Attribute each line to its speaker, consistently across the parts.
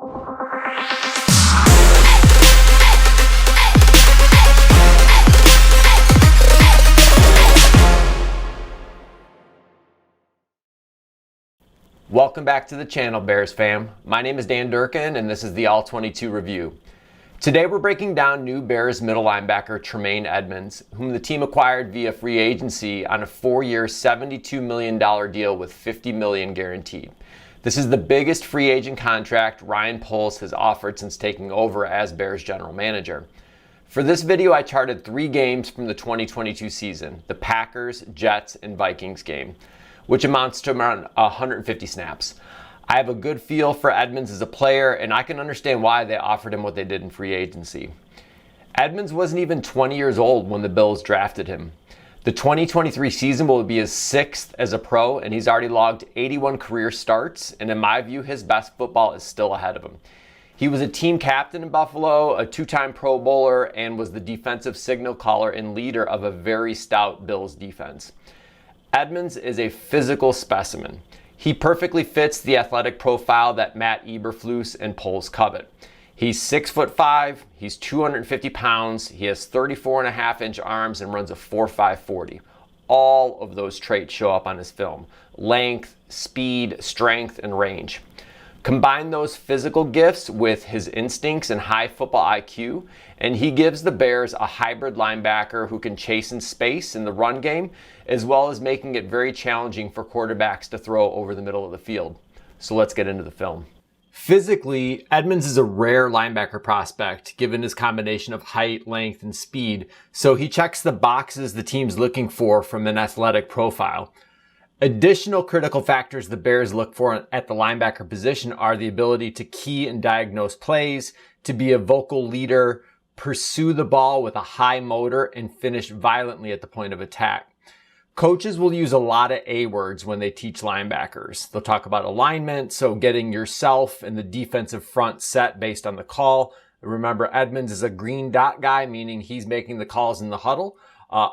Speaker 1: Welcome back to the channel, Bears fam. My name is Dan Durkin, and this is the All-22 Review. Today we're breaking down new Bears middle linebacker Tremaine Edmunds, whom the team acquired via free agency on a 4-year, $72 million deal with $50 million guaranteed. This is the biggest free agent contract Ryan Poles has offered since taking over as Bears general manager. For this video, I charted 3 games from the 2022 season, the Packers, Jets, and Vikings game, which amounts to around 150 snaps. I have a good feel for Edmonds as a player, and I can understand why they offered him what they did in free agency. Edmonds wasn't even 20 years old when the Bills drafted him. The 2023 season will be his 6th as a pro, and he's already logged 81 career starts, and in my view, his best football is still ahead of him. He was a team captain in Buffalo, a 2-time Pro Bowler, and was the defensive signal caller and leader of a very stout Bills defense. Edmonds is a physical specimen. He perfectly fits the athletic profile that Matt Eberflus and Poles covet. He's 6'5", he's 250 pounds, he has 34.5-inch arms and runs a 4.5 40. All of those traits show up on his film: length, speed, strength, and range. Combine those physical gifts with his instincts and high football IQ, and he gives the Bears a hybrid linebacker who can chase in space in the run game, as well as making it very challenging for quarterbacks to throw over the middle of the field. So let's get into the film. Physically, Edmonds is a rare linebacker prospect, given his combination of height, length, and speed, so he checks the boxes the team's looking for from an athletic profile. Additional critical factors the Bears look for at the linebacker position are the ability to key and diagnose plays, to be a vocal leader, pursue the ball with a high motor, and finish violently at the point of attack. Coaches will use a lot of A words when they teach linebackers. They'll talk about alignment, so getting yourself and the defensive front set based on the call. Remember, Edmonds is a green dot guy, meaning he's making the calls in the huddle.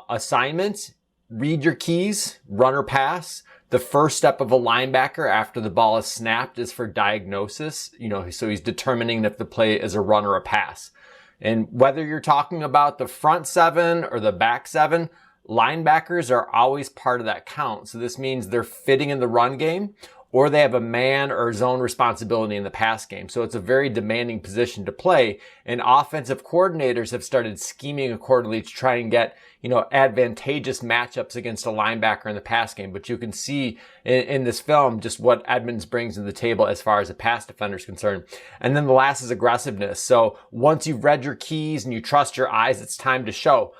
Speaker 1: Assignment: read your keys, run or pass. The first step of a linebacker after the ball is snapped is for diagnosis. So he's determining if the play is a run or a pass. And whether you're talking about the front 7 or the back 7, linebackers are always part of that count. So this means they're fitting in the run game, or they have a man or zone responsibility in the pass game. So it's a very demanding position to play, and offensive coordinators have started scheming accordingly to try and get, advantageous matchups against a linebacker in the pass game. But you can see in this film just what Edmonds brings to the table as far as a pass defender is concerned. And then the last is aggressiveness. So once you've read your keys and you trust your eyes, it's time to show.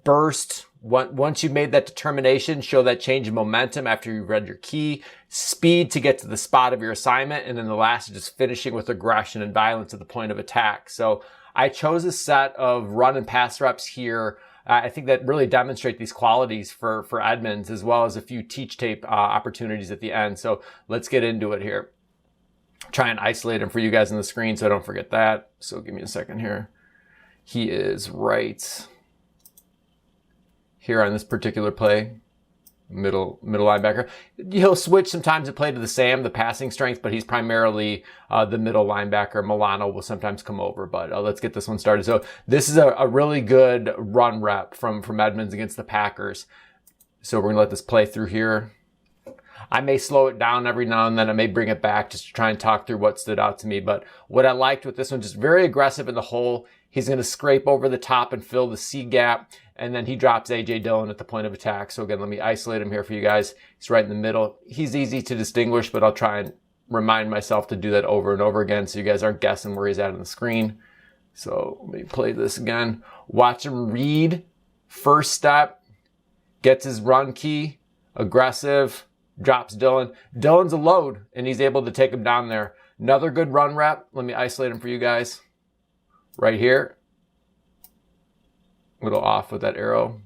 Speaker 1: Burst. Once you've made that determination, show that change in momentum after you've read your key. Speed to get to the spot of your assignment. And then the last is just finishing with aggression and violence at the point of attack. So I chose a set of run and pass reps here. I think that really demonstrate these qualities for Edmonds, as well as a few teach tape opportunities at the end. So let's get into it here. Try and isolate him for you guys on the screen so I don't forget that. So give me a second here. He is right here on this particular play, middle linebacker. He'll switch sometimes to play to the Sam, the passing strength, but he's primarily the middle linebacker. Milano will sometimes come over, but let's get this one started. So this is a really good run rep from Edmonds against the Packers. So we're gonna let this play through here. I may slow it down every now and then. I may bring it back just to try and talk through what stood out to me. But what I liked with this one, just very aggressive in the hole. He's going to scrape over the top and fill the C gap. And then he drops A.J. Dillon at the point of attack. So again, let me isolate him here for you guys. He's right in the middle. He's easy to distinguish, but I'll try and remind myself to do that over and over again so you guys aren't guessing where he's at on the screen. So let me play this again. Watch him read. First step. Gets his run key. Aggressive. Drops Dillon. Dillon's a load, and he's able to take him down there. Another good run rep. Let me isolate him for you guys. Right here. A little off with that arrow.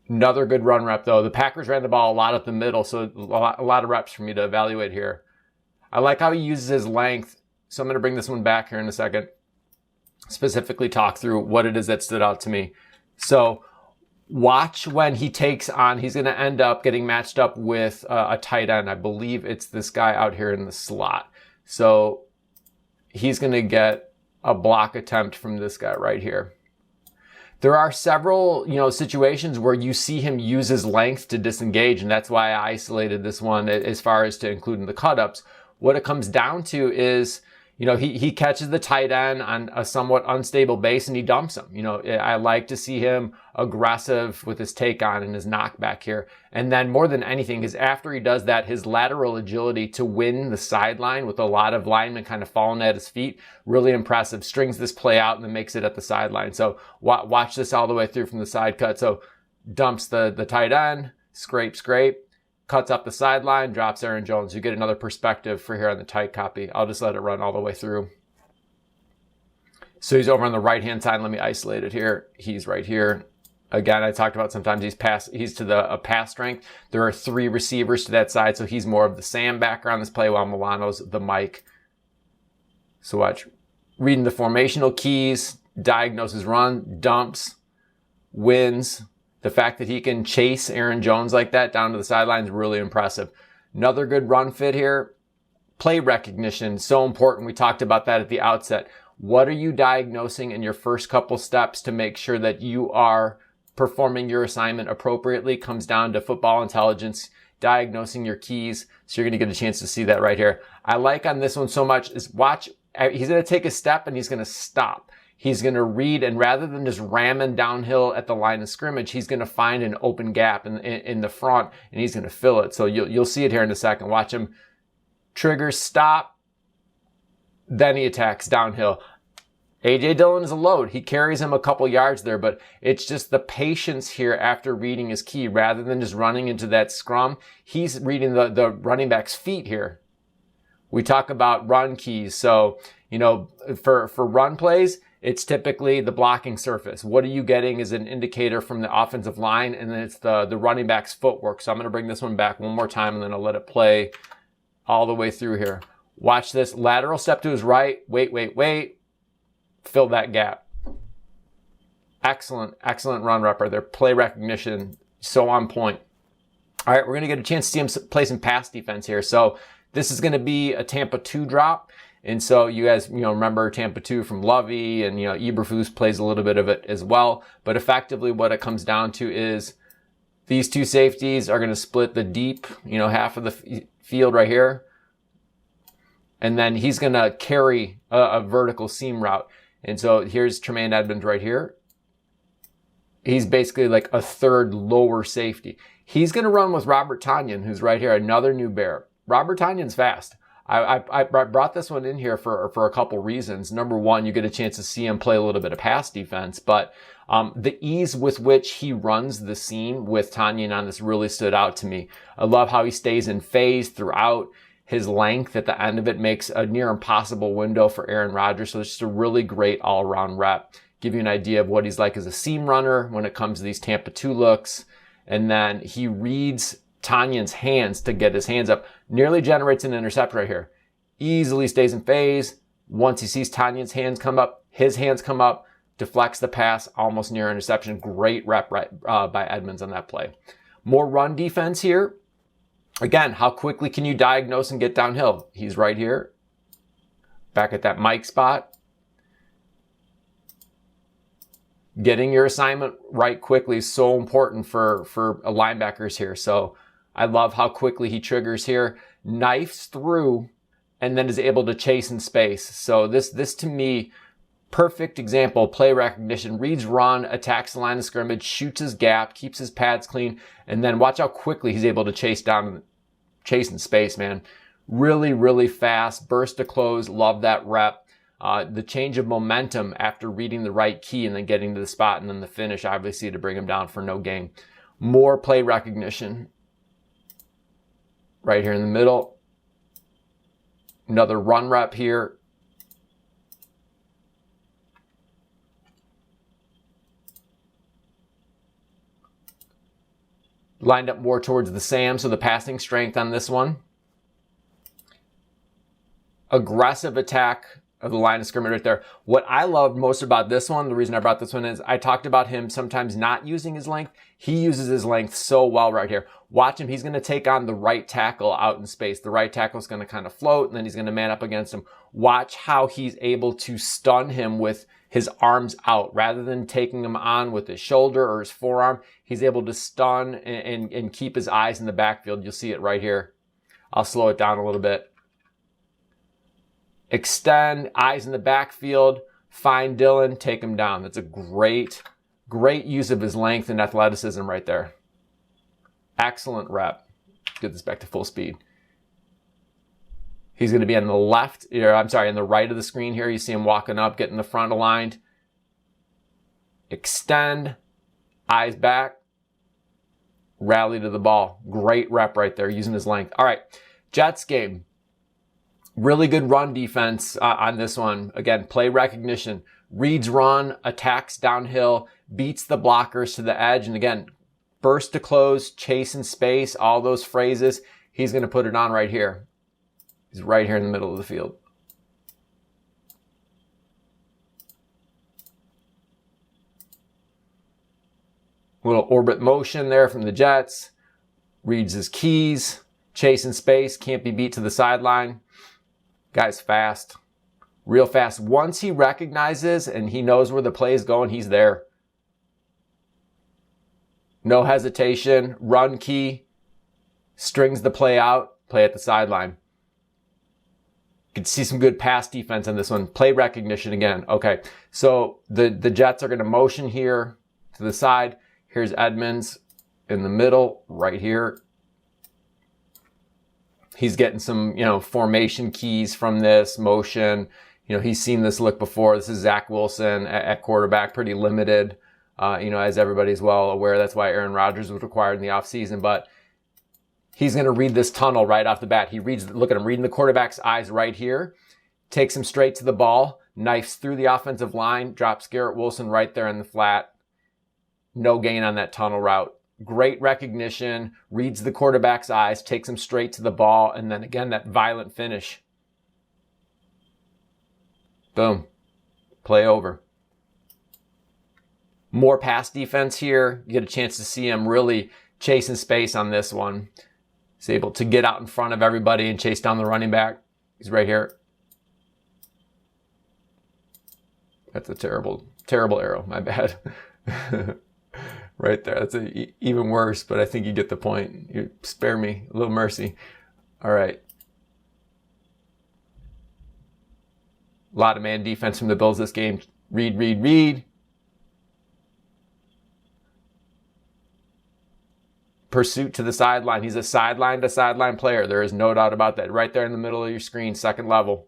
Speaker 1: Another good run rep, though. The Packers ran the ball a lot up the middle, so a lot of reps for me to evaluate here. I like how he uses his length, so I'm going to bring this one back here in a second. Specifically talk through what it is that stood out to me. So Watch when he takes on, he's going to end up getting matched up with a tight end. I believe it's this guy out here in the slot. So he's going to get a block attempt from this guy right here. There are several, situations where you see him use his length to disengage, and that's why I isolated this one as far as to include in the cut-ups. What it comes down to is, he catches the tight end on a somewhat unstable base and he dumps him. I like to see him aggressive with his take on and his knockback here. And then more than anything is after he does that, his lateral agility to win the sideline with a lot of linemen kind of falling at his feet, really impressive. Strings this play out and then makes it at the sideline. So watch this all the way through from the side cut. So dumps the tight end, scrape, cuts up the sideline, drops Aaron Jones. You get another perspective for here on the tight copy. I'll just let it run all the way through. So he's over on the right-hand side. Let me isolate it here. He's right here. Again, I talked about sometimes he's to the pass strength. There are 3 receivers to that side, so he's more of the Sam backer on this play while Milano's the Mike. So watch. Reading the formational keys, diagnoses run, dumps, wins. The fact that he can chase Aaron Jones like that down to the sideline is really impressive. Another good run fit here. Play recognition, so important. We talked about that at the outset. What are you diagnosing in your first couple steps to make sure that you are performing your assignment appropriately? Comes down to football intelligence, diagnosing your keys. So you're going to get a chance to see that right here. I like on this one so much is watch. He's going to take a step and he's going to stop. He's going to read, and rather than just ramming downhill at the line of scrimmage, he's going to find an open gap in the front, and he's going to fill it. So you'll see it here in a second. Watch him. Trigger, stop. Then he attacks downhill. A.J. Dillon is a load. He carries him a couple yards there, but it's just the patience here after reading his key. Rather than just running into that scrum, he's reading the running back's feet here. We talk about run keys. So, for run plays, it's typically the blocking surface. What are you getting as an indicator from the offensive line? And then it's the running back's footwork. So I'm going to bring this one back one more time, and then I'll let it play all the way through here. Watch this. Lateral step to his right. Wait. Fill that gap. Excellent run rep right there. Play recognition, so on point. All right, we're going to get a chance to see him play some pass defense here. So this is going to be a Tampa 2 drop. And so you guys, remember Tampa 2 from Lovey, and, Eberflus plays a little bit of it as well. But effectively what it comes down to is these 2 safeties are going to split the deep, half of the field right here. And then he's going to carry a vertical seam route. And so here's Tremaine Edmunds right here. He's basically like a third lower safety. He's going to run with Robert Tonyan, who's right here, another new Bear. Robert Tonyan's fast. I brought this one in here for a couple reasons. Number one, you get a chance to see him play a little bit of pass defense, but the ease with which he runs the seam with Tonyan on this really stood out to me. I love how he stays in phase throughout. His length at the end of it makes a near impossible window for Aaron Rodgers. So it's just a really great all-around rep. Give you an idea of what he's like as a seam runner when it comes to these Tampa 2 looks. And then he reads Tanyan's hands to get his hands up. Nearly generates an interception right here. Easily stays in phase. Once he sees Tanyan's hands come up, his hands come up, deflects the pass, almost near interception. Great rep by Edmonds on that play. More run defense here. Again, how quickly can you diagnose and get downhill? He's right here. Back at that Mike spot. Getting your assignment right quickly is so important for linebackers here. So I love how quickly he triggers here. Knifes through and then is able to chase in space. So this to me, perfect example, play recognition. Reads run, attacks the line of scrimmage, shoots his gap, keeps his pads clean, and then watch how quickly he's able to chase in space, man. Really, really fast. Burst to close. Love that rep. The change of momentum after reading the right key and then getting to the spot, and then the finish, obviously, to bring him down for no gain. More play recognition. Right here in the middle. Another run rep here. Lined up more towards the Sam, so the passing strength on this one. Aggressive attack of the line of scrimmage right there. What I loved most about this one, the reason I brought this one is I talked about him sometimes not using his length. He uses his length so well right here. Watch him. He's going to take on the right tackle out in space. The right tackle is going to kind of float, and then he's going to man up against him. Watch how he's able to stun him with his arms out. Rather than taking him on with his shoulder or his forearm, he's able to stun and keep his eyes in the backfield. You'll see it right here. I'll slow it down a little bit. Extend, eyes in the backfield, find Dylan, take him down. That's a great use of his length and athleticism right there. Excellent rep. Get this back to full speed. He's going to be on the left, or I'm sorry, on the right of the screen here. You see him walking up, getting the front aligned. Extend, eyes back, rally to the ball. Great rep right there, using his length. All right, Jets game. Really good run defense on this one. Again, play recognition. Reads run, attacks downhill, beats the blockers to the edge. And again, burst to close, chase in space, all those phrases. He's going to put it on right here. He's right here in the middle of the field. Little orbit motion there from the Jets. Reads his keys, chase in space, can't be beat to the sideline. Guy's fast, real fast. Once he recognizes and he knows where the play is going, he's there. No hesitation, run key, strings the play out, play at the sideline. You can see some good pass defense on this one. Play recognition again. Okay, so the Jets are going to motion here to the side. Here's Edmonds in the middle, right here. He's getting some, formation keys from this motion. He's seen this look before. This is Zach Wilson at quarterback, pretty limited, as everybody's well aware. That's why Aaron Rodgers was required in the offseason. But he's going to read this tunnel right off the bat. Look at him reading the quarterback's eyes right here. Takes him straight to the ball, knifes through the offensive line, drops Garrett Wilson right there in the flat. No gain on that tunnel route. Great recognition, reads the quarterback's eyes, takes him straight to the ball, and then again, that violent finish. Boom. Play over. More pass defense here. You get a chance to see him really chasing space on this one. He's able to get out in front of everybody and chase down the running back. He's right here. That's a terrible arrow. My bad. Right there. That's even worse, but I think you get the point. You spare me a little mercy. All right. A lot of man defense from the Bills this game. Read. Pursuit to the sideline. He's a sideline to sideline player. There is no doubt about that. Right there in the middle of your screen, second level.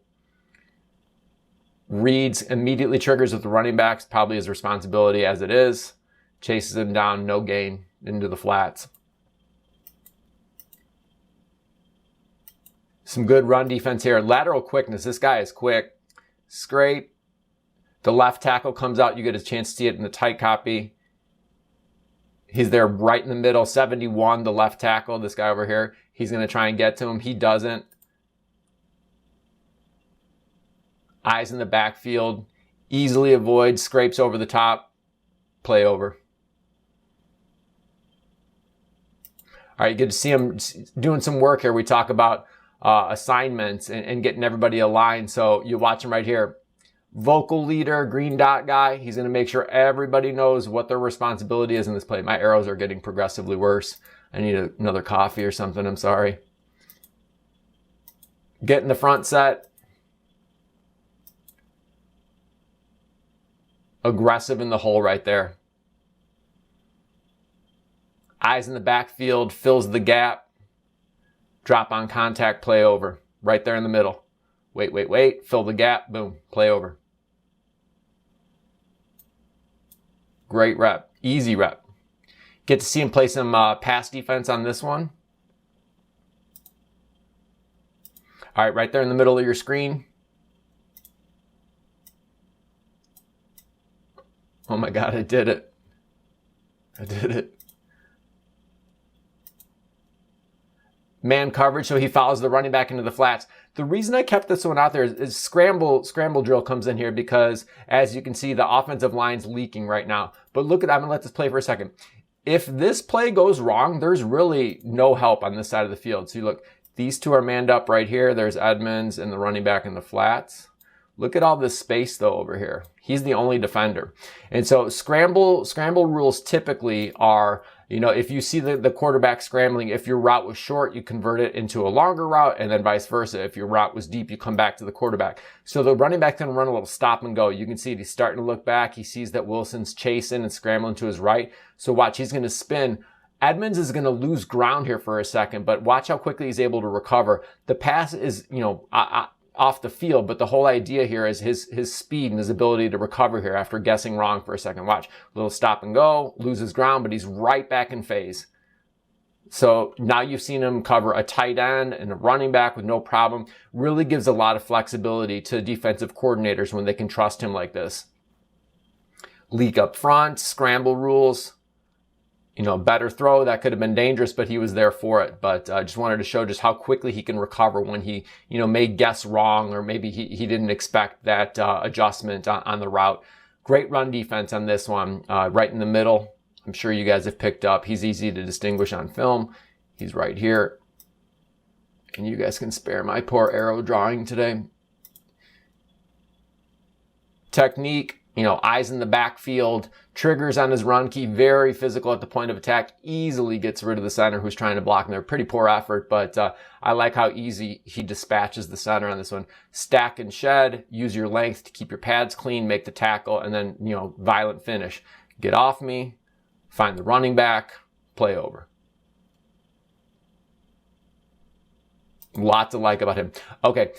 Speaker 1: Reads, immediately triggers with the running backs. Probably his responsibility as it is. Chases him down, no gain, into the flats. Some good run defense here. Lateral quickness. This guy is quick. Scrape. The left tackle comes out. You get a chance to see it in the tight copy. He's there right in the middle. 71, the left tackle. This guy over here. He's going to try and get to him. He doesn't. Eyes in the backfield. Easily avoids. Scrapes over the top. Play over. All right, good to see him doing some work here. We talk about assignments and getting everybody aligned. So you watch him right here. Vocal leader, green dot guy. He's going to make sure everybody knows what their responsibility is in this play. My arrows are getting progressively worse. I need another coffee or something. I'm sorry. Get in the front set. Aggressive in the hole right there. Eyes in the backfield, fills the gap. Drop on contact, play over. Right there in the middle. Wait. Fill the gap, boom, play over. Great rep, easy rep. Get to see him play some pass defense on this one. All right, right there in the middle of your screen. Oh my God, I did it. man coverage, so he follows the running back into the flats. The reason I kept this one out there is scramble drill comes in here because, as you can see, the offensive line's leaking right now. But look at, I'm gonna let this play for a second. If this play goes wrong, there's really no help on this side of the field. So you look, these two are manned up right here. There's Edmonds and the running back in the flats. Look at all this space though over here. He's the only defender. And so scramble rules typically are, you know, if you see the quarterback scrambling, if your route was short, you convert it into a longer route, and then vice versa. If your route was deep, you come back to the quarterback. So the running back's gonna run a little stop and go. You can see he's starting to look back. He sees that Wilson's chasing and scrambling to his right. So watch, he's gonna spin. Edmonds is going to lose ground here for a second, but watch how quickly he's able to recover. The pass is, you know, off the field, but the whole idea here is his speed and his ability to recover here after guessing wrong for a second. Watch, little stop and go, loses ground, but he's right back in phase. So now you've seen him cover a tight end and a running back with no problem. Really gives a lot of flexibility to defensive coordinators when they can trust him like this. Leak up front, scramble rules. You know, better throw, that could have been dangerous, but he was there for it. But I just wanted to show just how quickly he can recover when he, you know, may guess wrong, or maybe he didn't expect that adjustment on the route. Great run defense on this one, right in the middle. I'm sure you guys have picked up. He's easy to distinguish on film. He's right here. And you guys can spare my poor arrow drawing today. Technique. You know, eyes in the backfield, triggers on his run key, very physical at the point of attack, easily gets rid of the center who's trying to block him there. Pretty poor effort, but I like how easy he dispatches the center on this one. Stack and shed, use your length to keep your pads clean, make the tackle, and then, you know, violent finish. Get off me, find the running back, play over. Lots to like about him. Okay.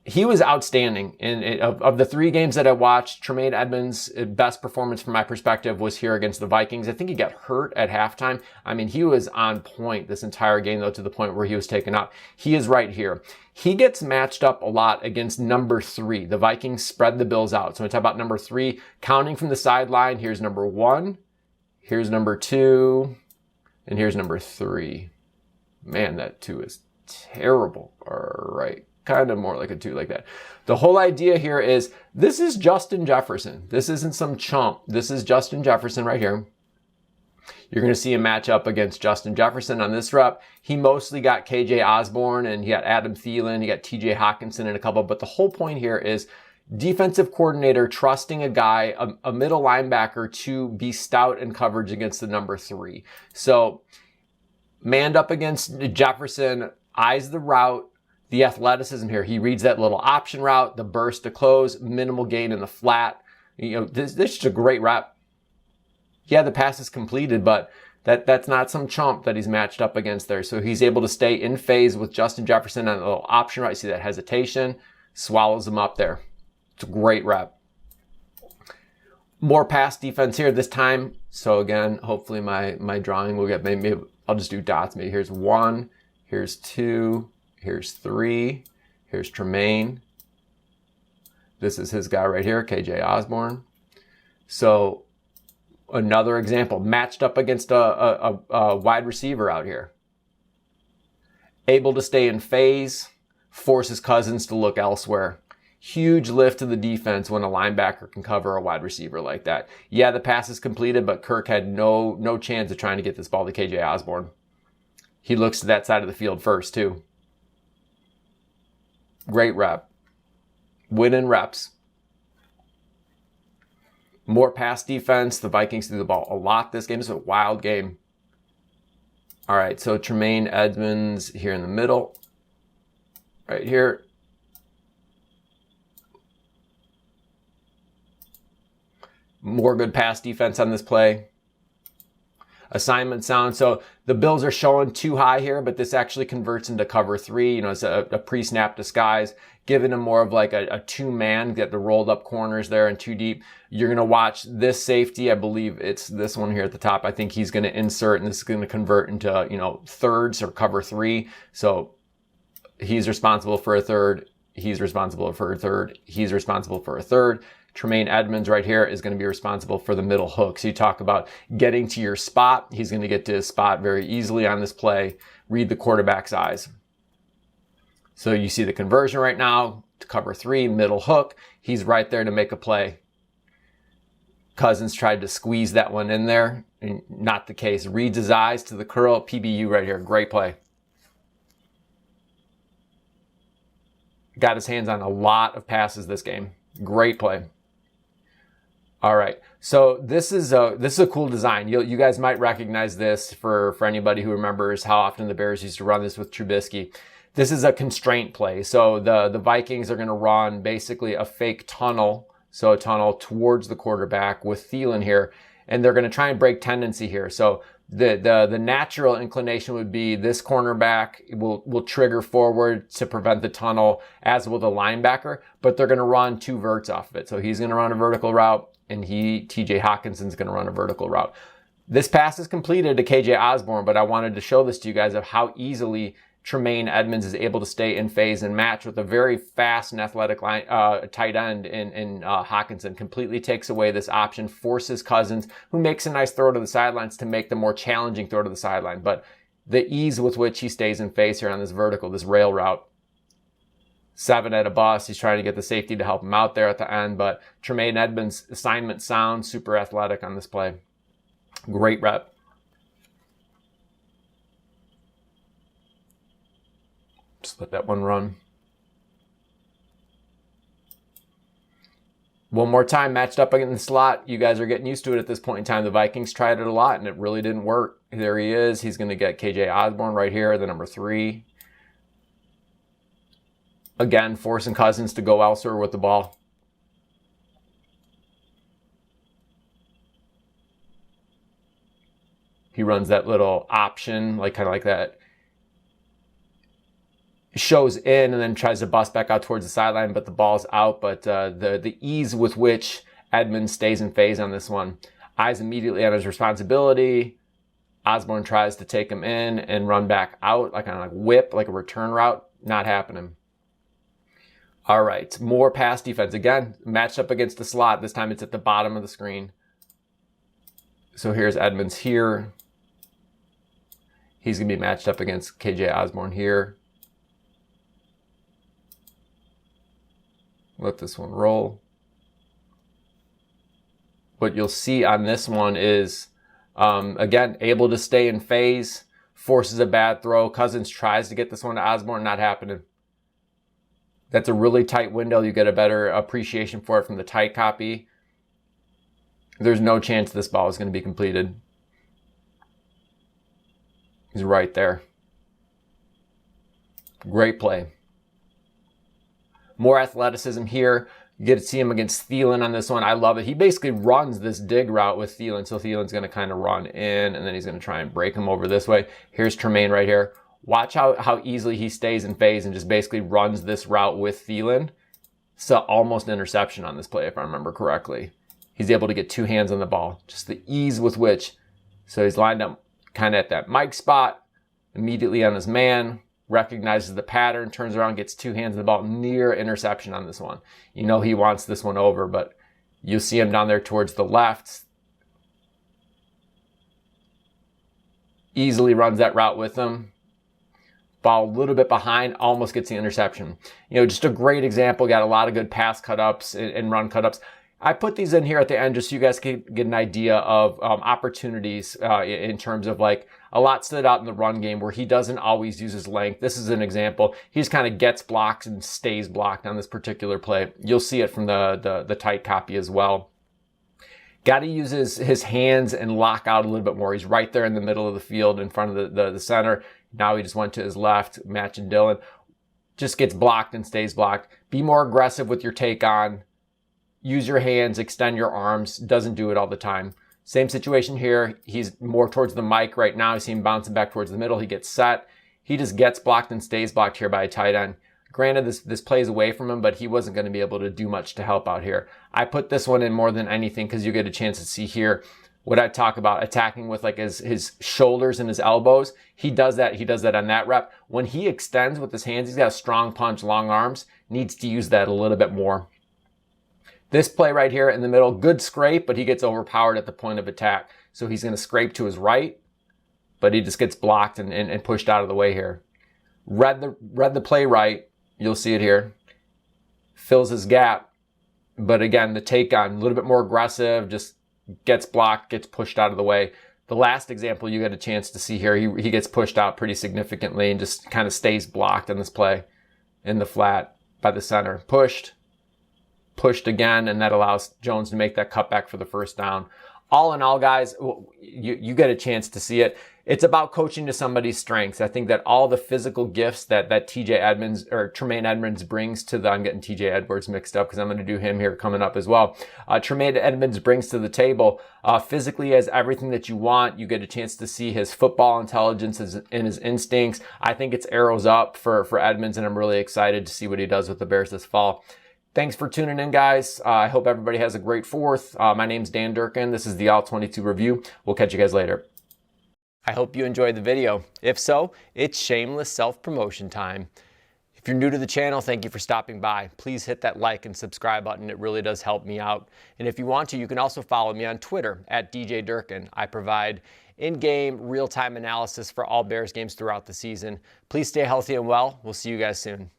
Speaker 1: He was outstanding. Of the 3 games that I watched, Tremaine Edmunds' best performance from my perspective was here against the Vikings. I think he got hurt at halftime. I mean, he was on point this entire game, though, to the point where he was taken out. He is right here. He gets matched up a lot against number 3. The Vikings spread the Bills out. So when I talk about number 3, counting from the sideline, here's number 1, here's number 2, and here's number 3. Man, that 2 is terrible. All right. Kind of more like a 2 like that. The whole idea here is this is Justin Jefferson. This isn't some chump. This is Justin Jefferson right here. You're going to see a matchup against Justin Jefferson on this rep. He mostly got KJ Osborne and he got Adam Thielen. He got TJ Hawkinson and a couple. But the whole point here is defensive coordinator trusting a guy, a middle linebacker, to be stout in coverage against the number 3. So manned up against Jefferson, eyes the route. The athleticism here, he reads that little option route, the burst to close, minimal gain in the flat. You know, this is a great rep. Yeah, the pass is completed, but that's not some chump that he's matched up against there. So he's able to stay in phase with Justin Jefferson on a little option route. You see that hesitation, swallows him up there. It's a great rep. More pass defense here this time. So again, hopefully my drawing will get, maybe I'll just do dots. Maybe here's 1, here's 2, here's 3. Here's Tremaine. This is his guy right here, KJ Osborne. So another example, matched up against a wide receiver out here. Able to stay in phase, forces Cousins to look elsewhere. Huge lift to the defense when a linebacker can cover a wide receiver like that. Yeah, the pass is completed, but Kirk had no chance of trying to get this ball to KJ Osborne. He looks to that side of the field first, too. Great rep. Win in reps. More pass defense. The Vikings threw the ball a lot this game. It's a wild game. All right, so Tremaine Edmunds here in the middle. Right here. More good pass defense on this play. Assignment sound. So the Bills are showing too high here, but this actually converts into cover 3. You know, it's a pre-snap disguise, giving them more of like a 2-man, get the rolled up corners there and 2 deep. You're going to watch this safety. I believe it's this one here at the top. I think he's going to insert, and this is going to convert into, you know, thirds or cover 3. So he's responsible for a third. He's responsible for a third. He's responsible for a third. Tremaine Edmunds right here is going to be responsible for the middle hook. So you talk about getting to your spot. He's going to get to his spot very easily on this play. read the quarterback's eyes. So you see the conversion right now to cover 3, middle hook. He's right there to make a play. Cousins tried to squeeze that one in there. Not the case. Reads his eyes to the curl. PBU right here. Great play. Got his hands on a lot of passes this game. Great play. All right. So this is a cool design. You guys might recognize this for anybody who remembers how often the Bears used to run this with Trubisky. This is a constraint play. So the Vikings are going to run basically a fake tunnel. So a tunnel towards the quarterback with Thielen here. And they're going to try and break tendency here. So the natural inclination would be this cornerback will trigger forward to prevent the tunnel, as will the linebacker. But they're going to run 2 verts off of it. So he's going to run a vertical route, and TJ Hawkinson's going to run a vertical route. This pass is completed to KJ Osborne, but I wanted to show this to you guys of how easily Tremaine Edmunds is able to stay in phase and match with a very fast and athletic tight end in Hawkinson. Completely takes away this option, forces Cousins, who makes a nice throw to the sidelines, to make the more challenging throw to the sideline. But the ease with which he stays in phase here on this vertical, this rail route. 7 at a bus. He's trying to get the safety to help him out there at the end. But Tremaine Edmunds, assignment sound, super athletic on this play. Great rep. Just let that one run. One more time, matched up against the slot. You guys are getting used to it at this point in time. The Vikings tried it a lot, and it really didn't work. There he is. He's going to get KJ Osborne right here, the number 3. Again, forcing Cousins to go elsewhere with the ball. He runs that little option, kind of like that. Shows in and then tries to bust back out towards the sideline, but the ball's out. But the ease with which Edmonds stays in phase on this one. Eyes immediately on his responsibility. Osborne tries to take him in and run back out, kind of like whip, like a return route. Not happening. All right, more pass defense. Again, matched up against the slot. This time it's at the bottom of the screen. So here's Edmonds here. He's going to be matched up against KJ Osborne here. Let this one roll. What you'll see on this one is, again, able to stay in phase, forces a bad throw. Cousins tries to get this one to Osborne, not happening. That's a really tight window. You get a better appreciation for it from the tight copy. There's no chance this ball is going to be completed. He's right there. Great play. More athleticism here. You get to see him against Thielen on this one. I love it. He basically runs this dig route with Thielen. So Thielen's going to kind of run in, and then he's going to try and break him over this way. Here's Tremaine right here. Watch how easily he stays in phase and just basically runs this route with Thielen. So almost interception on this play, if I remember correctly. He's able to get 2 hands on the ball. Just the ease with which. So he's lined up kind of at that Mike spot, immediately on his man. Recognizes the pattern, turns around, gets 2 hands on the ball, near interception on this one. You know he wants this one over, but you'll see him down there towards the left. Easily runs that route with him. Ball a little bit behind, almost gets the interception. Just a great example. Got a lot of good pass cut-ups and run cut-ups. I put these in here at the end just so you guys can get an idea of opportunities in terms of a lot stood out in the run game where he doesn't always use his length. This is an example. He just kind of gets blocked and stays blocked on this particular play. You'll see it from the tight copy as well. Got to use his hands and lock out a little bit more. He's right there in the middle of the field in front of the center. Now he just went to his left, matching Dylan. Just gets blocked and stays blocked. Be more aggressive with your take on. Use your hands, extend your arms. Doesn't do it all the time. Same situation here. He's more towards the mic right now. You see him bouncing back towards the middle. He gets set. He just gets blocked and stays blocked here by a tight end. Granted, this plays away from him, but he wasn't going to be able to do much to help out here. I put this one in more than anything because you get a chance to see here what I talk about attacking with his shoulders and his elbows. He does that. He does that on that rep. When he extends with his hands, he's got a strong punch, long arms. Needs to use that a little bit more. This play right here in the middle, good scrape, but he gets overpowered at the point of attack. So he's going to scrape to his right, but he just gets blocked and pushed out of the way here. Read the play right. You'll see it here. Fills his gap, but again, the take on, a little bit more aggressive, just gets blocked, gets pushed out of the way. The last example you get a chance to see here, he gets pushed out pretty significantly and just kind of stays blocked in this play in the flat by the center. Pushed again, and that allows Jones to make that cutback for the first down. All in all, guys, you get a chance to see it. It's about coaching to somebody's strengths. I think that all the physical gifts that TJ Edmonds or Tremaine Edmunds brings to the, I'm getting TJ Edwards mixed up because I'm going to do him here coming up as well. Tremaine Edmunds brings to the table, physically has everything that you want. You get a chance to see his football intelligence and his instincts. I think it's arrows up for Edmonds, and I'm really excited to see what he does with the Bears this fall. Thanks for tuning in, guys. I hope everybody has a great 4th. My name's Dan Durkin. This is the All-22 Review. We'll catch you guys later. I hope you enjoyed the video. If so, it's shameless self-promotion time. If you're new to the channel, thank you for stopping by. Please hit that like and subscribe button. It really does help me out. And if you want to, you can also follow me on Twitter at DJ Durkin. I provide in-game, real-time analysis for all Bears games throughout the season. Please stay healthy and well. We'll see you guys soon.